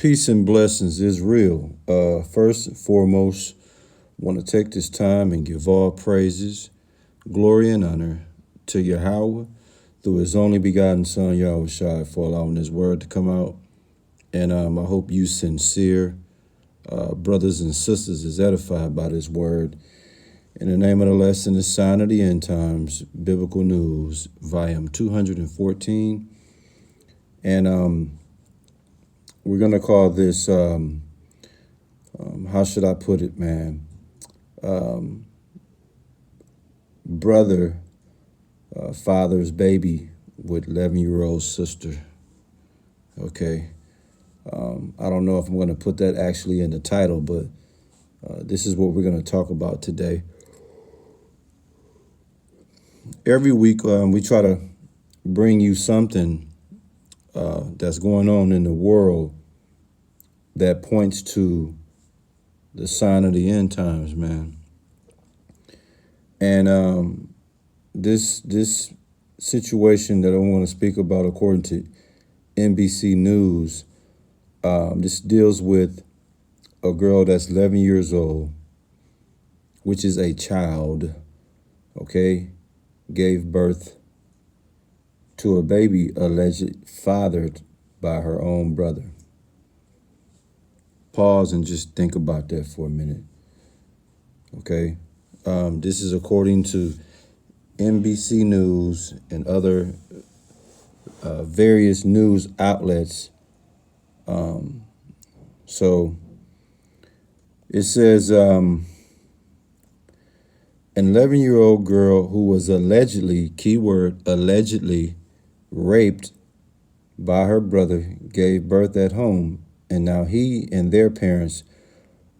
Peace and blessings is real. First and foremost, want to take this time and give all praises, glory, and honor to Yahweh through His only begotten Son, Yahweh Shai, for allowing His word to come out. And I hope you sincere brothers and sisters is edified by this word. In the name of the lesson is Sign of the End Times, Biblical News, volume 214. And we're going to call this, how should I put it, man? Brother, father's baby with 11-year-old sister. Okay. I don't know if I'm going to put that actually in the title, but this is what we're going to talk about today. Every week, we try to bring you something that's going on in the world that points to the sign of the end times, man. And this situation that I want to speak about, according to NBC News, this deals with a girl that's 11 years old, which is a child, okay, gave birth to a baby alleged fathered by her own brother. Pause and just think about that for a minute, okay? This is according to NBC News and other various news outlets. So it says an 11-year-old girl who was allegedly, keyword allegedly, raped by her brother gave birth at home, and now he and their parents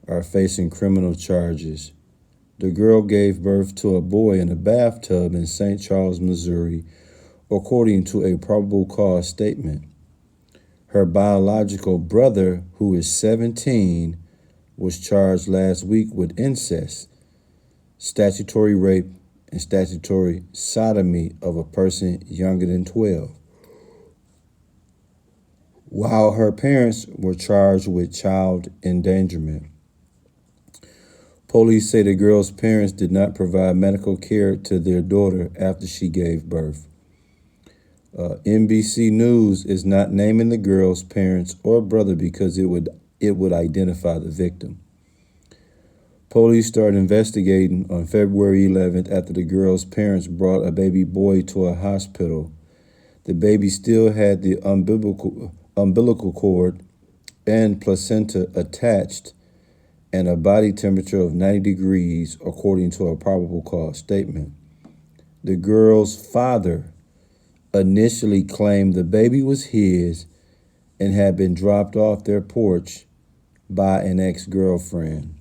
are facing criminal charges. The girl gave birth to a boy in a bathtub in St. Charles, Missouri, according to a probable cause statement. Her biological brother, who is 17, was charged last week with incest, statutory rape, and statutory sodomy of a person younger than 12, while her parents were charged with child endangerment. Police say the girl's parents did not provide medical care to their daughter after she gave birth. NBC News is not naming the girl's parents or brother because it would identify the victim. Police started investigating on February 11th after the girl's parents brought a baby boy to a hospital. The baby still had the umbilical cord and placenta attached and a body temperature of 90 degrees, according to a probable cause statement. The girl's father initially claimed the baby was his and had been dropped off their porch by an ex-girlfriend.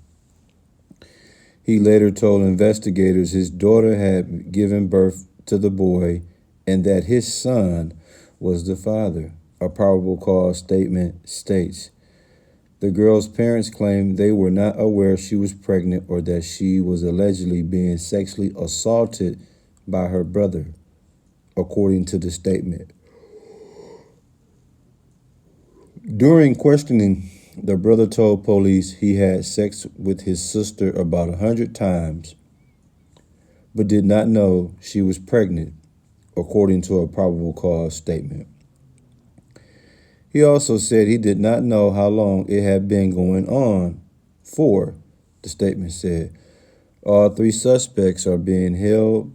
He later told investigators his daughter had given birth to the boy and that his son was the father. A probable cause statement states, the girl's parents claimed they were not aware she was pregnant or that she was allegedly being sexually assaulted by her brother, according to the statement. During questioning, the brother told police he had sex with his sister about 100 times, but did not know she was pregnant, according to a probable cause statement. He also said he did not know how long it had been going on for, the statement said. All three suspects are being held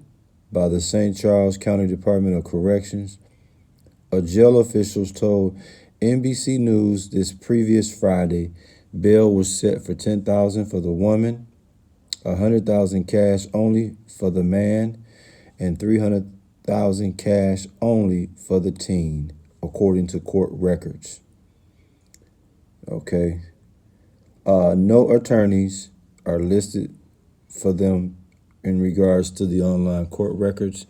by the St. Charles County Department of Corrections. A jail officials told NBC News this previous Friday bail was set for $10,000 for the woman, $100,000 cash only for the man, and $300,000 cash only for the teen, according to court records. Okay. No attorneys are listed for them in regards to the online court records.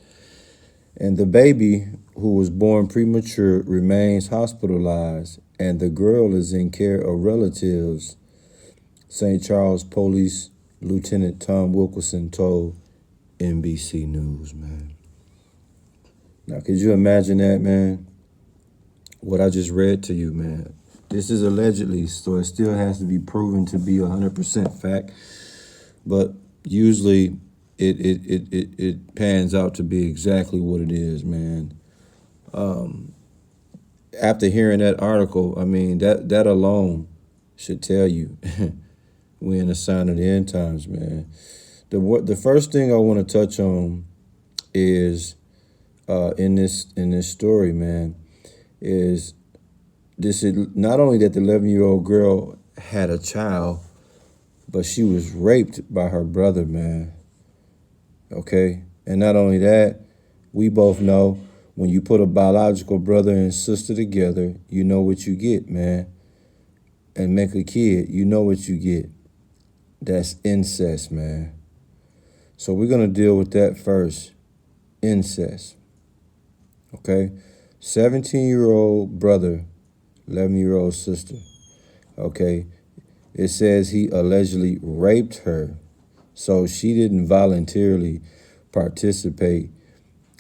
And the baby, who was born premature, remains hospitalized, and the girl is in care of relatives, St. Charles Police Lieutenant Tom Wilkerson told NBC News, man. Now, could you imagine that, man? What I just read to you, man. This is allegedly, so it still has to be proven to be 100% fact. But usually it pans out to be exactly what it is, man. After hearing that article, I mean, that alone should tell you we're in a sign of the end times, man. The first thing I want to touch on is in this story, man, is this is not only that the 11-year-old girl had a child, but she was raped by her brother, man. Okay? And not only that, we both know when you put a biological brother and sister together, you know what you get, man. And make a kid, you know what you get. That's incest, man. So we're going to deal with that first. Incest. Okay? 17-year-old brother, 11-year-old sister. Okay? It says he allegedly raped her. So she didn't voluntarily participate.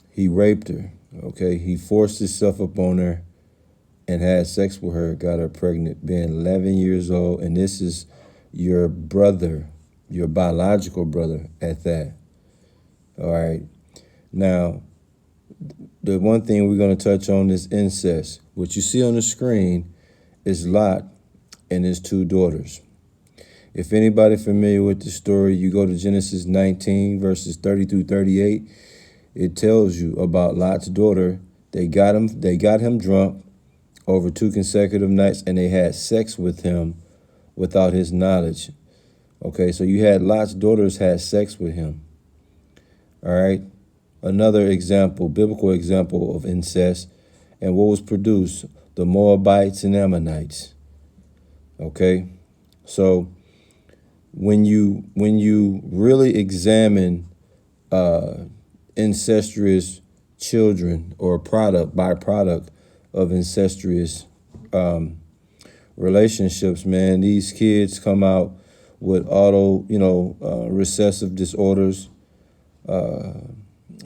He raped her. Okay? He forced himself upon her and had sex with her, got her pregnant, being 11 years old. And this is your brother, your biological brother at that. All right. Now, the one thing we're going to touch on is incest. What you see on the screen is Lot and his two daughters. If anybody familiar with the story, you go to Genesis 19, verses 30 through 38. It tells you about Lot's daughter. They got him drunk over 2 consecutive nights, and they had sex with him without his knowledge. Okay, so you had Lot's daughters had sex with him. All right. Another example, biblical example of incest, and what was produced, the Moabites and Ammonites. Okay, so when you really examine incestuous children or byproduct of incestuous relationships, man, these kids come out with recessive disorders,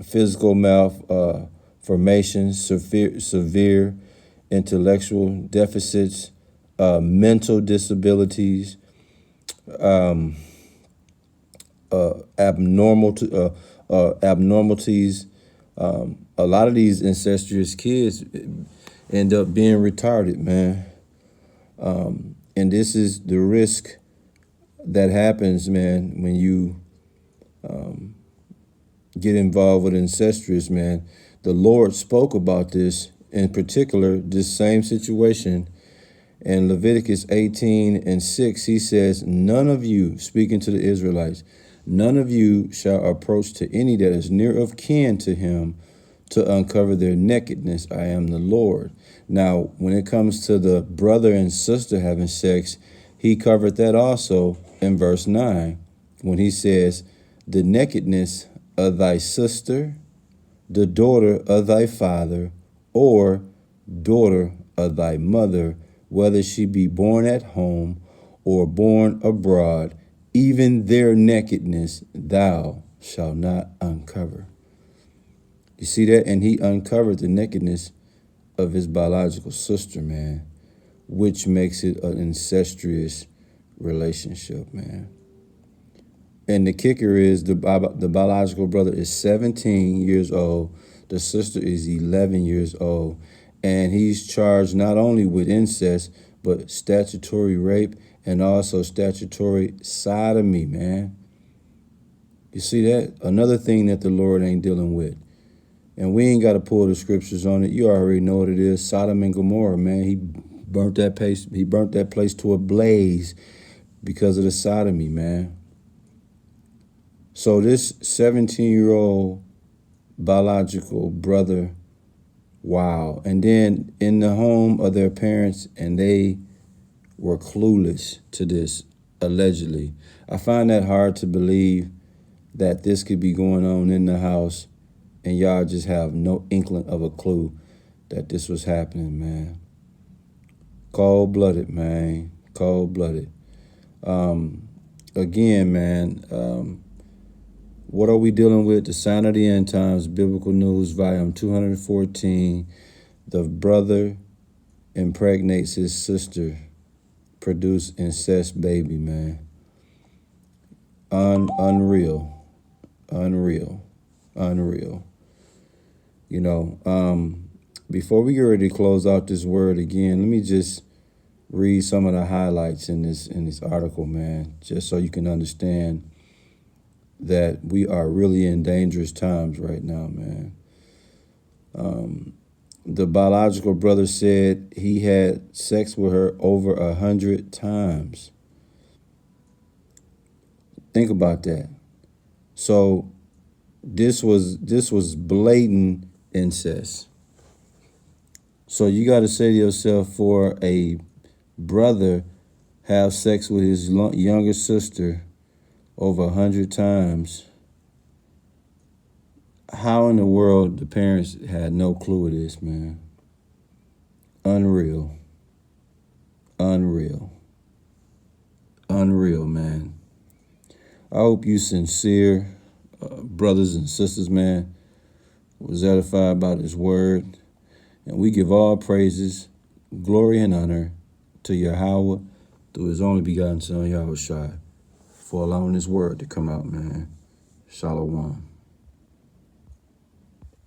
physical malformations, severe intellectual deficits, mental disabilities, abnormalities. A lot of these incestuous kids end up being retarded, man. And this is the risk that happens, man, when you get involved with incestuous, man. The Lord spoke about this, in particular, this same situation. In Leviticus 18:6, he says, none of you, speaking to the Israelites, none of you shall approach to any that is near of kin to him to uncover their nakedness. I am the Lord. Now, when it comes to the brother and sister having sex, he covered that also in verse 9, when he says, the nakedness of thy sister, the daughter of thy father, or daughter of thy mother, whether she be born at home or born abroad, even their nakedness thou shalt not uncover. You see that? And he uncovered the nakedness of his biological sister, man, which makes it an incestuous relationship, man. And the kicker is the biological brother is 17 years old. The sister is 11 years old. And he's charged not only with incest, but statutory rape and also statutory sodomy, man. You see that? Another thing that the Lord ain't dealing with. And we ain't got to pull the scriptures on it. You already know what it is. Sodom and Gomorrah, man. He burnt that place to a blaze because of the sodomy, man. So this 17-year-old biological brother, wow. And then in the home of their parents, and they were clueless to this, allegedly. I find that hard to believe that this could be going on in the house and y'all just have no inkling of a clue that this was happening, man. Cold-blooded, man. Cold-blooded. Again, man, what are we dealing with? The Sign of the End Times, Biblical News, Volume 214. The brother impregnates his sister, produce incest baby, man. Unreal. Unreal. Unreal. You know, before we get ready to close out this word again, let me just read some of the highlights in this article, man, just so you can understand that we are really in dangerous times right now, man. The biological brother said he had sex with her over 100 times. Think about that. So this was blatant incest. So you got to say to yourself, for a brother have sex with his younger sister over 100 times, how in the world the parents had no clue of this, man? Unreal. Unreal. Unreal, man. I hope you sincere brothers and sisters, man, was edified by this word. And we give all praises, glory, and honor to Yahweh through his only begotten son, Yahushua, for allowing this word to come out, man. Shalom.